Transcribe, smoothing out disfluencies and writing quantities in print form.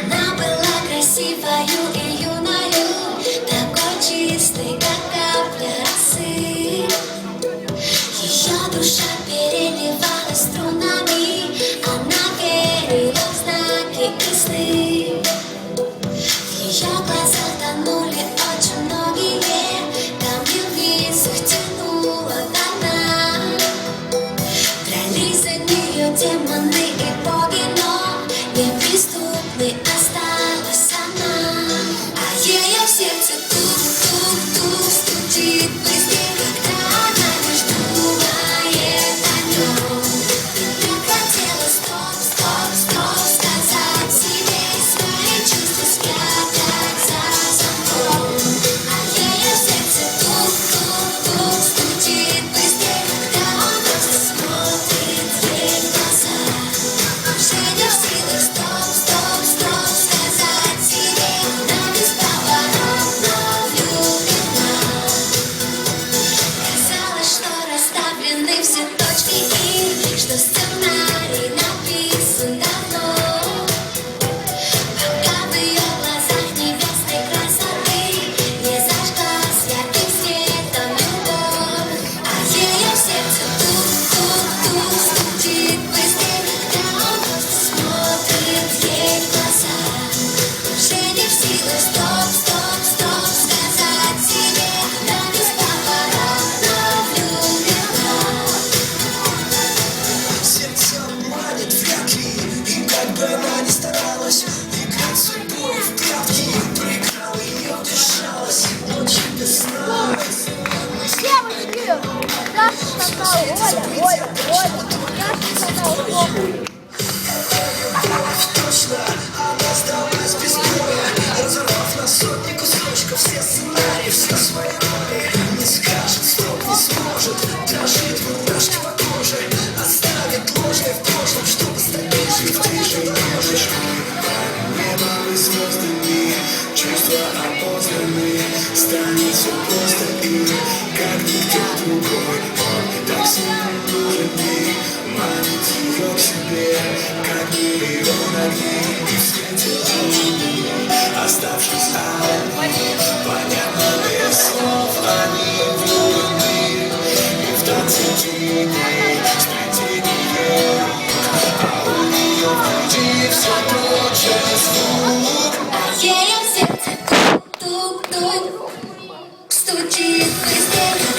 Она была красивою и юною, такой чистой, как капля росы. Ее душа переливалась струнами, она верила в знаки и сны. В ее глазах тонули очень многие, камни в лицах тянула она. Дрались за нее демоны и боги, но неприступной осталась она. А ее сердце тук-тук-тук стучит быстрее, когда она лишь думает о нем. И так хотела стоп-стоп-стоп сказать себе, свои чувства спрятать за замком. А ее сердце тук-тук-тук стучит быстрее, когда он просто смотрит ей в глаза. Уже не в силах стоп-стоп-стоп сказать себе, она бесповоротно влюблена. Казалось, что расставлены все точки и что сценарий написан давно. Пока в ее глазах небесной красоты не зажглась ярким светом любовь. А ее сердце тук-тук-тук стучит быстрее, когда он просто смотрит ей в глаза. Уже не в силах стоп-стоп-стоп сказать себе, она бесповоротно влюблена. Сердце манит вряд ли, и как бы она ни старалась играть судьбой в прятки, проиграла ее, держалась, ночью без сна. Девочки, наш канал Оля, наш канал Тома. Точно, она сдалась без боя, разорвав на сотни кусочков все сценарии, все свои роли. Не скажет стоп, не сможет, дрожит мурашки по коже, оставит ложное в прошлом, чтобы стать ближе, ты же можешь. Небо и звездами, чувства опознаны, станет все просто и как никто другой. Он так сильно нужен ей, манит ее к себе, как миллион огней, и в свете луны, оставшись одни, понятно без слов, они влюблены, и в танце теней, сплетение рук, а у нее в груди все тот же звук. А ее сердце тук-тук-тук стучит быстрее.